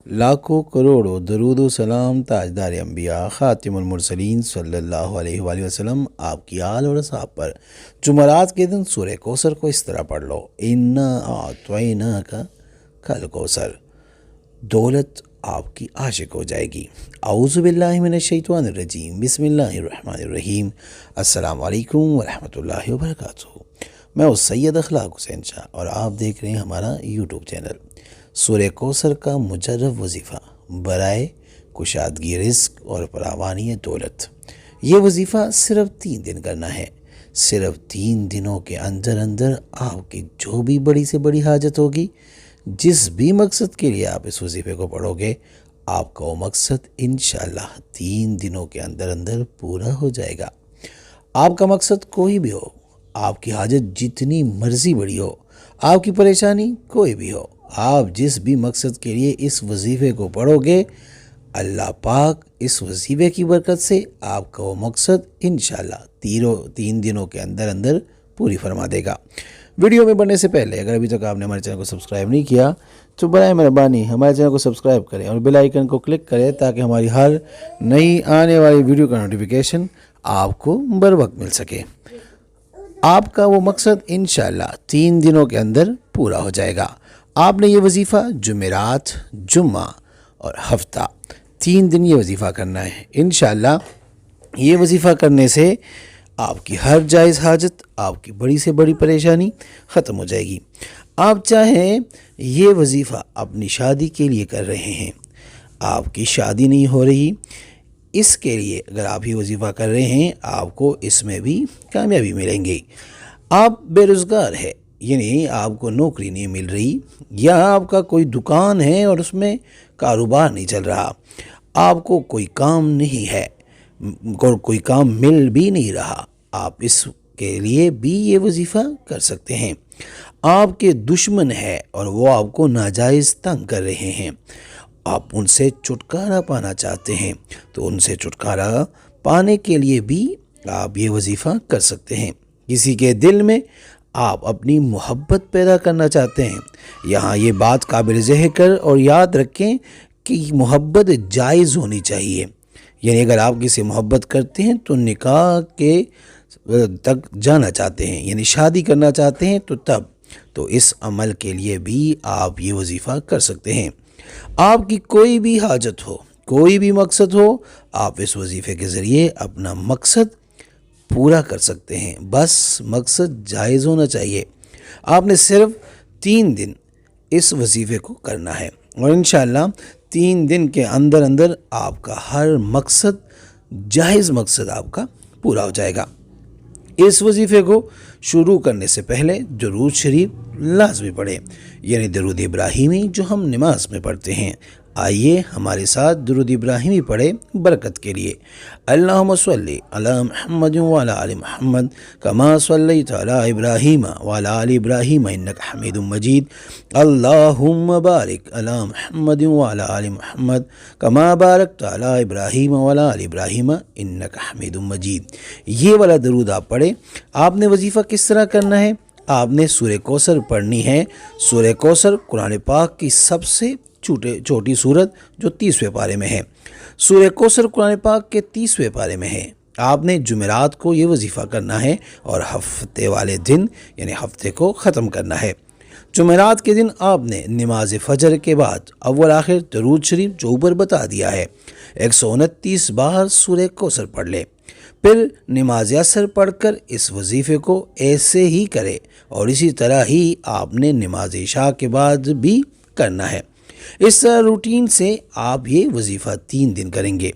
لاکھوں کروڑوں درود و سلام تاجدار انبیاء خاتم المرسلین صلی اللہ علیہ وآلہ وسلم آپ کی آل اور اصحاب پر جمعرات کے دن سورہ کوثر کو اس طرح پڑھ لو، انا اعطیناک کل کوثر، دولت آپ کی عاشق ہو جائے گی۔ اعوذ باللہ من الشیطان الرجیم، بسم اللہ الرحمن الرحیم۔ السلام علیکم ورحمۃ اللہ وبرکاتہ۔ میں سید اخلاق حسین شاہ اور آپ دیکھ رہے ہیں ہمارا یوٹیوب چینل۔ سورہ کوثر کا مجرب وظیفہ برائے کشادگی رزق اور فراوانی دولت۔ یہ وظیفہ صرف 3 دن کرنا ہے۔ صرف 3 دنوں کے اندر آپ کی جو بھی بڑی سے بڑی حاجت ہوگی، جس بھی مقصد کے لیے آپ اس وظیفے کو پڑھو گے، آپ کا وہ مقصد انشاءاللہ 3 دنوں کے اندر پورا ہو جائے گا۔ آپ کا مقصد کوئی بھی ہو، آپ کی حاجت جتنی مرضی بڑی ہو، آپ کی پریشانی کوئی بھی ہو، آپ جس بھی مقصد کے لیے اس وظیفے کو پڑھو گے، اللہ پاک اس وظیفے کی برکت سے آپ کا وہ مقصد انشاءاللہ 3 دنوں کے اندر پوری فرما دے گا۔ ویڈیو میں بڑھنے سے پہلے اگر ابھی تک آپ نے ہمارے چینل کو سبسکرائب نہیں کیا تو برائے مہربانی ہمارے چینل کو سبسکرائب کریں اور بیل آئیکن کو کلک کریں تاکہ ہماری ہر نئی آنے والی ویڈیو کا نوٹیفیکیشن آپ کو بر وقت مل سکے۔ آپ کا وہ مقصد انشاءاللہ 3 دنوں کے اندر پورا ہو جائے گا۔ آپ نے یہ وظیفہ جمعرات، جمعہ اور ہفتہ 3 دن یہ وظیفہ کرنا ہے۔ انشاءاللہ یہ وظیفہ کرنے سے آپ کی ہر جائز حاجت، آپ کی بڑی سے بڑی پریشانی ختم ہو جائے گی۔ آپ چاہیں یہ وظیفہ اپنی شادی کے لیے کر رہے ہیں، آپ کی شادی نہیں ہو رہی، اس کے لیے اگر آپ یہ وظیفہ کر رہے ہیں، آپ کو اس میں بھی کامیابی ملیں گی۔ آپ بے روزگار ہے، یعنی آپ کو نوکری نہیں مل رہی، یا آپ کا کوئی دکان ہے اور اس میں کاروبار نہیں چل رہا، آپ کو کوئی کام نہیں ہے اور کوئی کام مل بھی نہیں رہا، آپ اس کے لیے بھی یہ وظیفہ کر سکتے ہیں۔ آپ کے دشمن ہے اور وہ آپ کو ناجائز تنگ کر رہے ہیں، آپ ان سے چھٹکارا پانا چاہتے ہیں تو ان سے چھٹکارا پانے کے لیے بھی آپ یہ وظیفہ کر سکتے ہیں۔ کسی کے دل میں آپ اپنی محبت پیدا کرنا چاہتے ہیں، یہاں یہ بات قابل ذکر اور یاد رکھیں کہ محبت جائز ہونی چاہیے، یعنی اگر آپ کسی محبت کرتے ہیں تو نکاح کے تک جانا چاہتے ہیں، یعنی شادی کرنا چاہتے ہیں تو اس عمل کے لیے بھی آپ یہ وظیفہ کر سکتے ہیں۔ آپ کی کوئی بھی حاجت ہو، کوئی بھی مقصد ہو، آپ اس وظیفے کے ذریعے اپنا مقصد پورا کر سکتے ہیں، بس مقصد جائز ہونا چاہیے۔ آپ نے صرف 3 دن اس وظیفے کو کرنا ہے اور انشاءاللہ 3 دن کے اندر آپ کا ہر مقصد، جائز مقصد آپ کا پورا ہو جائے گا۔ اس وظیفے کو شروع کرنے سے پہلے درود شریف لازمی پڑھیں، یعنی درود ابراہیمی جو ہم نماز میں پڑھتے ہیں۔ آئیے ہمارے ساتھ درود ابراہیمی پڑھیں برکت کے لیے۔ اللہم صلی علی محمد وعلی آل محمد کما صلیت علی ابراہیم وعلی آل ابراہیم انک حمید مجید۔ اللہم بارک علی محمد وعلی آل محمد کما بارکت علی ابراہیم وعلی آل ابراہیم انک حمید مجید۔ یہ والا درود آپ پڑھیں۔ آپ نے وظیفہ کس طرح کرنا ہے؟ آپ نے سورہ کوثر پڑھنی ہے۔ سورہ کوثر قرآن پاک کی سب سے چھوٹی سورت جو 30ویں پارے میں ہے۔ سورہ کوثر قرآن پاک کے 30ویں پارے میں ہے۔ آپ نے جمعرات کو یہ وظیفہ کرنا ہے اور ہفتے والے دن یعنی ہفتے کو ختم کرنا ہے۔ جمعرات کے دن آپ نے نماز فجر کے بعد اول آخر درود شریف جو اوپر بتا دیا ہے 129 بار سورہ کوثر پڑھ لے، پھر نماز عصر پڑھ کر اس وظیفے کو ایسے ہی کرے اور اسی طرح ہی آپ نے نماز عشاء کے بعد بھی کرنا ہے۔ اس طرح روٹین سے آپ یہ وظیفہ 3 دن کریں گے۔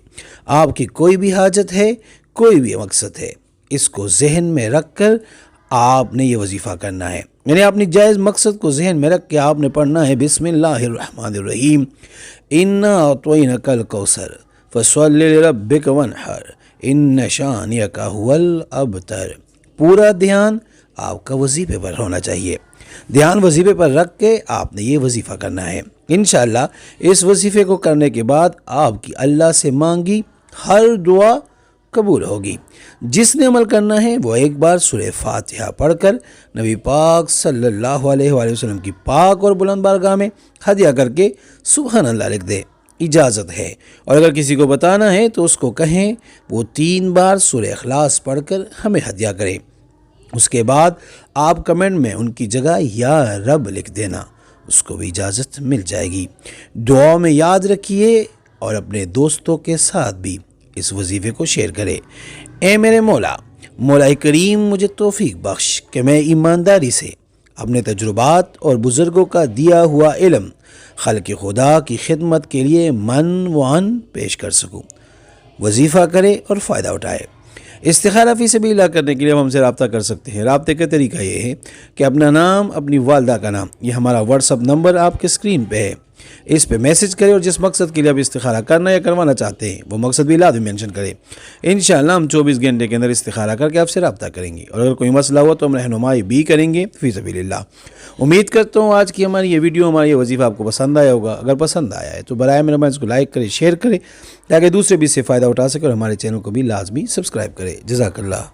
آپ کی کوئی بھی حاجت ہے، کوئی بھی مقصد ہے، اس کو ذہن میں رکھ کر آپ نے یہ وظیفہ کرنا ہے، یعنی اپنی جائز مقصد کو ذہن میں رکھ کے آپ نے پڑھنا ہے بسم اللہ الرحمن الرحیم، انا اعطیناک الکوثر فصلی لربک وانحر ان شانئک ھو الابتر۔ پورا دھیان آپ کا وظیفے پر ہونا چاہیے، دھیان وظیفے پر رکھ کے آپ نے یہ وظیفہ کرنا ہے۔ انشاءاللہ اس وظیفے کو کرنے کے بعد آپ کی اللہ سے مانگی ہر دعا قبول ہوگی۔ جس نے عمل کرنا ہے وہ ایک بار سورہ فاتحہ پڑھ کر نبی پاک صلی اللہ علیہ وآلہ وسلم کی پاک اور بلند بارگاہ میں ہدیہ کر کے سبحان اللہ لکھ دے، اجازت ہے۔ اور اگر کسی کو بتانا ہے تو اس کو کہیں وہ 3 بار سورہ اخلاص پڑھ کر ہمیں ہدیہ کرے۔ اس کے بعد آپ کمنٹ میں ان کی جگہ یا رب لکھ دینا، اس کو بھی اجازت مل جائے گی۔ دعا میں یاد رکھیے اور اپنے دوستوں کے ساتھ بھی اس وظیفے کو شیئر کرے۔ اے میرے مولا کریم مجھے توفیق بخش کہ میں ایمانداری سے اپنے تجربات اور بزرگوں کا دیا ہوا علم خلق خدا کی خدمت کے لیے من و عن پیش کر سکوں۔ وظیفہ کرے اور فائدہ اٹھائے۔ استخارہ فی سبیل اللہ کرنے کے لیے ہم سے رابطہ کر سکتے ہیں۔ رابطے کا طریقہ یہ ہے کہ اپنا نام، اپنی والدہ کا نام، یہ ہمارا واٹس ایپ نمبر آپ کے اسکرین پہ ہے، اس پہ میسج کریں اور جس مقصد کے لیے آپ استخارہ کرنا یا کروانا چاہتے ہیں وہ مقصد بھی لازم مینشن کریں۔ انشاءاللہ ہم 24 گھنٹے کے اندر استخارہ کر کے آپ سے رابطہ کریں گے، اور اگر کوئی مسئلہ ہوا تو ہم رہنمائی بھی کریں گے فی سبیل اللہ۔ امید کرتا ہوں آج کی ہماری یہ ویڈیو، ہمارا یہ وظیفہ آپ کو پسند آیا ہوگا۔ اگر پسند آیا ہے تو برائے مہربانی اس کو لائک کریں، شیئر کریں تاکہ دوسرے بھی اس سے فائدہ اٹھا سکے، اور ہمارے چینل کو بھی لازمی سبسکرائب کریں۔ جزاک اللہ۔